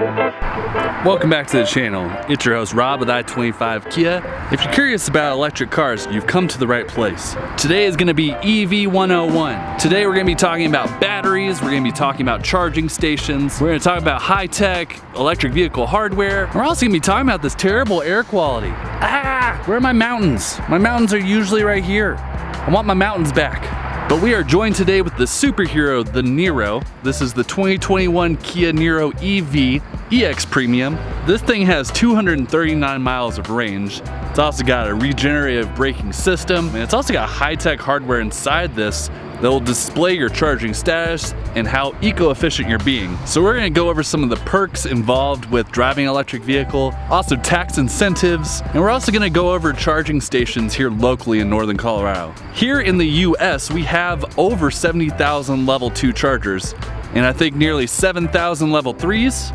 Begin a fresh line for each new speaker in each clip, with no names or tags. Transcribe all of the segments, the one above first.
Welcome back to the channel. It's your host Rob with I-25 Kia. If you're curious about electric cars, you've come to the right place. Today is going to be EV 101. Today we're going to be talking about batteries, we're going to be talking about charging stations, we're going to talk about high-tech electric vehicle hardware. We're also going to be talking about this terrible air quality. Where are my mountains? My mountains are usually right here. I want my mountains back. But we are joined today with the superhero, the Niro. This is the 2021 Kia Niro EV EX Premium. This thing has 239 miles of range. It's also got a regenerative braking system, and it's also got high-tech hardware inside this that will display your charging status and how eco-efficient you're being. So we're gonna go over some of the perks involved with driving an electric vehicle, also tax incentives, and we're also gonna go over charging stations here locally in northern Colorado. Here in the US, we have over 70,000 level 2 chargers, and I think nearly 7,000 level 3s.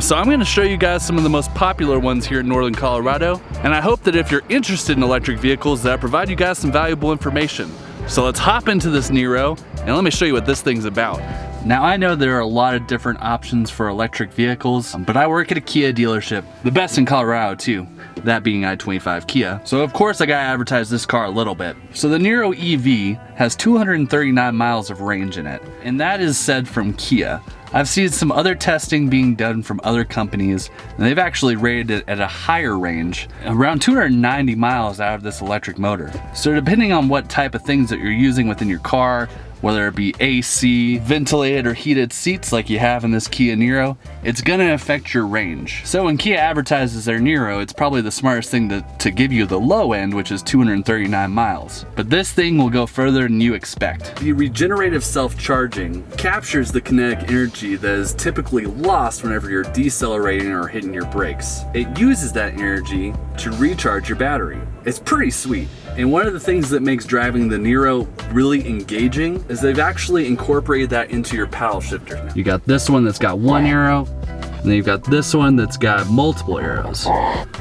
So I'm going to show you guys some of the most popular ones here in northern Colorado, and I hope that if you're interested in electric vehicles that I provide you guys some valuable information. So let's hop into this Niro and let me show you what this thing's about. Now I know there are a lot of different options for electric vehicles, but I work at a Kia dealership, the best in Colorado too, that being I-25 Kia. So of course I gotta advertise this car a little bit. So the Niro EV has 239 miles of range in it, and that is said from Kia. I've seen some other testing being done from other companies, and they've actually rated it at a higher range, around 290 miles out of this electric motor. So depending on what type of things that you're using within your car, whether it be AC, ventilated or heated seats like you have in this Kia Niro, it's gonna affect your range. So when Kia advertises their Niro, it's probably the smartest thing to give you the low end, which is 239 miles. But this thing will go further than you expect. The regenerative self-charging captures the kinetic energy that is typically lost whenever you're decelerating or hitting your brakes. It uses that energy to recharge your battery. It's pretty sweet. And one of the things that makes driving the Niro really engaging is they've actually incorporated that into your paddle shifters now. You got this one that's got one arrow, and then you've got this one that's got multiple arrows.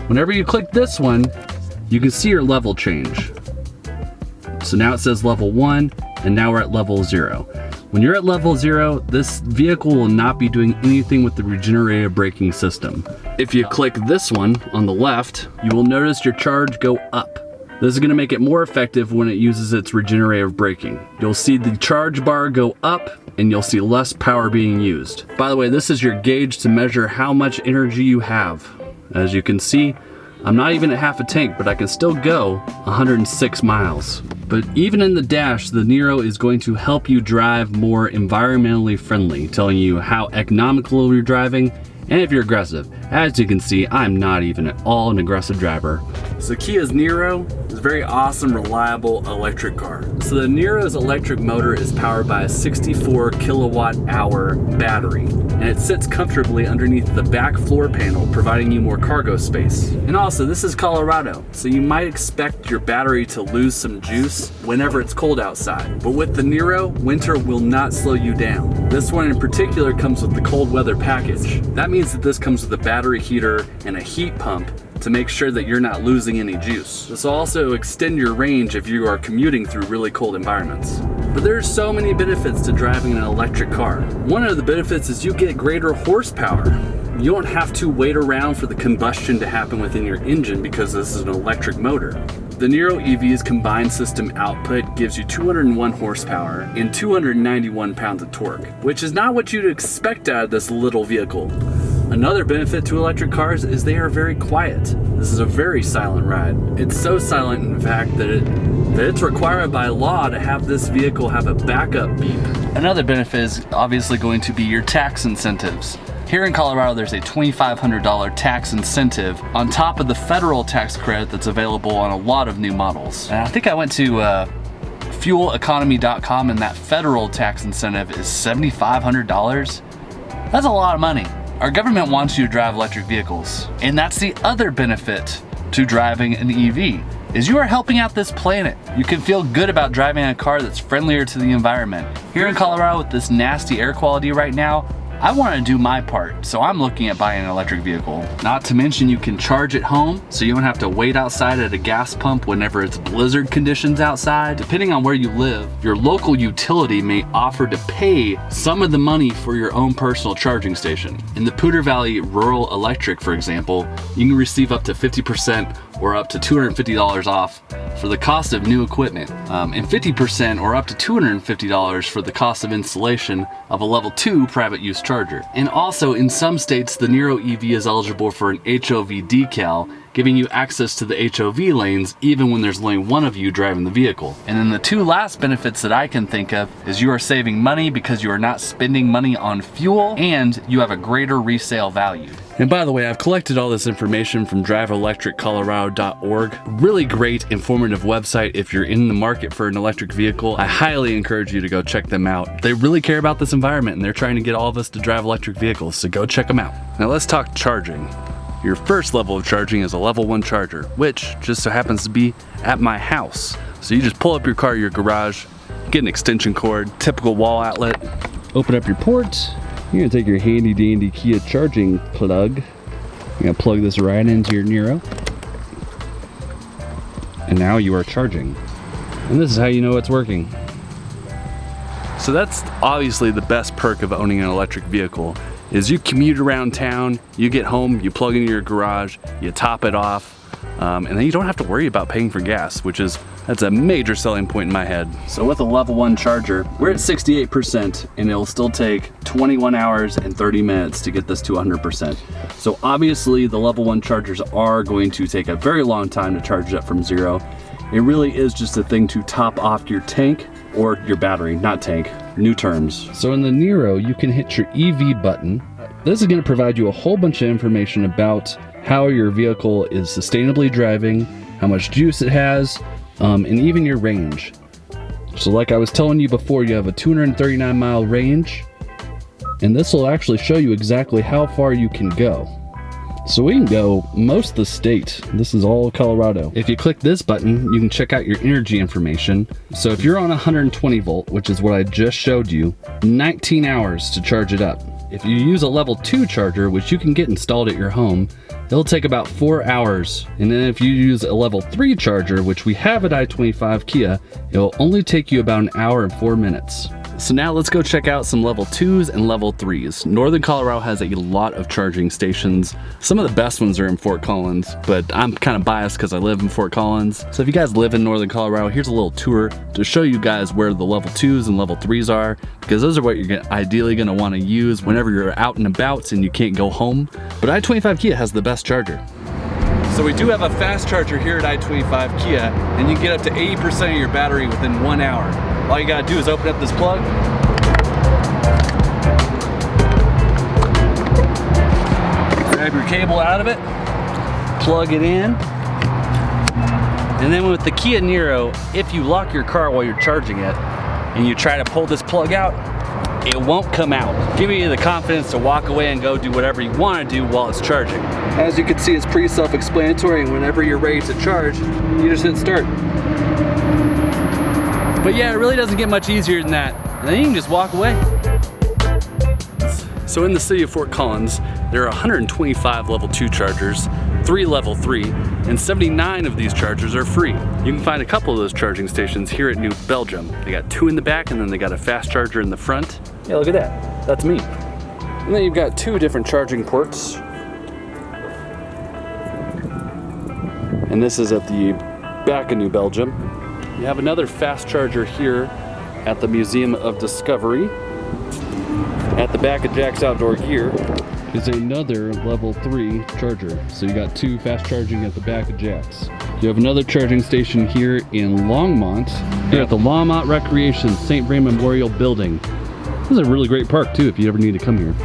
Whenever you click this one, you can see your level change. So now it says level 1, and now we're at level 0. When you're at level 0, this vehicle will not be doing anything with the regenerative braking system. If you click this one on the left, you will notice your charge go up. This is going to make it more effective when it uses its regenerative braking. You'll see the charge bar go up and you'll see less power being used. By the way, this is your gauge to measure how much energy you have. As you can see, I'm not even at half a tank, but I can still go 106 miles. But even in the dash, the Niro is going to help you drive more environmentally friendly, telling you how economical you're driving and if you're aggressive. As you can see, I'm not even at all an aggressive driver. So Kia's Niro is a very awesome, reliable electric car. So the Niro's electric motor is powered by a 64 kilowatt hour battery, and it sits comfortably underneath the back floor panel, providing you more cargo space. And also, this is Colorado, so you might expect your battery to lose some juice whenever it's cold outside. But with the Niro, winter will not slow you down. This one in particular comes with the cold weather package. That means that this comes with a battery heater and a heat pump to make sure that you're not losing any juice. This will also extend your range if you are commuting through really cold environments. But there's so many benefits to driving an electric car. One of the benefits is you get greater horsepower. You don't have to wait around for the combustion to happen within your engine because this is an electric motor. The Niro EV's combined system output gives you 201 horsepower and 291 pounds of torque, which is not what you'd expect out of this little vehicle. Another benefit to electric cars is they are very quiet. This is a very silent ride. It's so silent, in fact, that it's required by law to have this vehicle have a backup beep. Another benefit is obviously going to be your tax incentives. Here in Colorado, there's a $2,500 tax incentive on top of the federal tax credit that's available on a lot of new models. And I think I went to fueleconomy.com, and that federal tax incentive is $7,500. That's a lot of money. Our government wants you to drive electric vehicles, and that's the other benefit to driving an EV, is you are helping out this planet. You can feel good about driving a car that's friendlier to the environment. Here in Colorado with this nasty air quality right now, I want to do my part, so I'm looking at buying an electric vehicle. Not to mention you can charge at home, so you don't have to wait outside at a gas pump whenever it's blizzard conditions outside. Depending on where you live, your local utility may offer to pay some of the money for your own personal charging station. In the Poudre Valley Rural Electric, for example, you can receive up to 50% or up to $250 off for the cost of new equipment, and 50% or up to $250 for the cost of installation of a level 2 private use charger. And also in some states, the Niro EV is eligible for an HOV decal, giving you access to the HOV lanes even when there's only one of you driving the vehicle. And then the two last benefits that I can think of is you are saving money because you are not spending money on fuel, and you have a greater resale value. And by the way, I've collected all this information from driveelectriccolorado.org. Really great, informative website if you're in the market for an electric vehicle. I highly encourage you to go check them out. They really care about this environment and they're trying to get all of us to drive electric vehicles, so go check them out. Now let's talk charging. Your first level of charging is a level 1 charger, which just so happens to be at my house. So you just pull up your car to your garage, get an extension cord, typical wall outlet, open up your port. You're gonna take your handy dandy Kia charging plug. You're gonna plug this right into your Niro. And now you are charging. And this is how you know it's working. So that's obviously the best perk of owning an electric vehicle, is you commute around town, you get home, you plug into your garage, you top it off, and then you don't have to worry about paying for gas, that's a major selling point in my head. So with a level 1 charger, we're at 68%, and it'll still take 21 hours and 30 minutes to get this to 100%. So obviously the level 1 chargers are going to take a very long time to charge up from zero. It really is just a thing to top off your tank or your battery, not tank, new terms. So in the Niro, you can hit your EV button. This is gonna provide you a whole bunch of information about how your vehicle is sustainably driving, how much juice it has, and even your range. So like I was telling you before, you have a 239 mile range, and this will actually show you exactly how far you can go. So we can go most of the state. This is all Colorado. If you click this button, you can check out your energy information. So if you're on 120 volt, which is what I just showed you, 19 hours to charge it up. If you use a level 2 charger, which you can get installed at your home, it'll take about 4 hours. And then if you use a level 3 charger, which we have at I-25 Kia, it'll only take you about an hour and 4 minutes. So now let's go check out some level 2s and level 3s. Northern Colorado has a lot of charging stations. Some of the best ones are in Fort Collins, but I'm kind of biased because I live in Fort Collins. So if you guys live in Northern Colorado, here's a little tour to show you guys where the level 2s and level 3s are, because those are what you're ideally going to want to use whenever you're out and about and you can't go home. But I-25 Kia has the best charger. So we do have a fast charger here at I-25 Kia, and you can get up to 80% of your battery within 1 hour. All you gotta do is open up this plug, grab your cable out of it, plug it in, and then with the Kia Niro, if you lock your car while you're charging it, and you try to pull this plug out, it won't come out, giving you the confidence to walk away and go do whatever you want to do while it's charging. As you can see, it's pretty self-explanatory, and whenever you're ready to charge, you just hit start. But yeah, it really doesn't get much easier than that. And then you can just walk away. So in the city of Fort Collins, there are 125 level 2 chargers, 3 level 3, and 79 of these chargers are free. You can find a couple of those charging stations here at New Belgium. They got 2 in the back, and then they got a fast charger in the front. Yeah, look at that. That's me. And then you've got 2 different charging ports. And this is at the back of New Belgium. You have another fast charger here at the Museum of Discovery. At the back of Jack's Outdoor Gear is another level 3 charger. So you got 2 fast charging at the back of Jack's. You have another charging station here in Longmont. Here at the Longmont Recreation St. Vrain Memorial Building. This is a really great park too if you ever need to come here.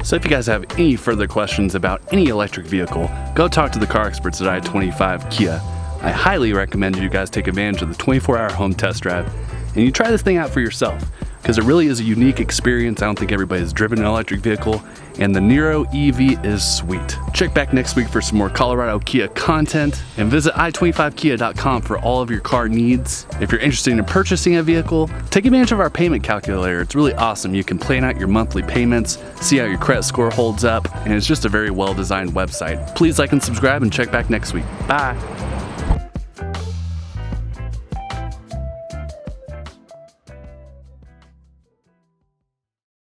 So if you guys have any further questions about any electric vehicle, go talk to the car experts at I-25 Kia. I highly recommend you guys take advantage of the 24-hour home test drive and you try this thing out for yourself. because it really is a unique experience. I don't think everybody's driven an electric vehicle, and the Niro EV is sweet. Check back next week for some more Colorado Kia content, and visit i25kia.com for all of your car needs. If you're interested in purchasing a vehicle, take advantage of our payment calculator. It's really awesome. You can plan out your monthly payments, see how your credit score holds up, and it's just a very well-designed website. Please like and subscribe and check back next week. Bye.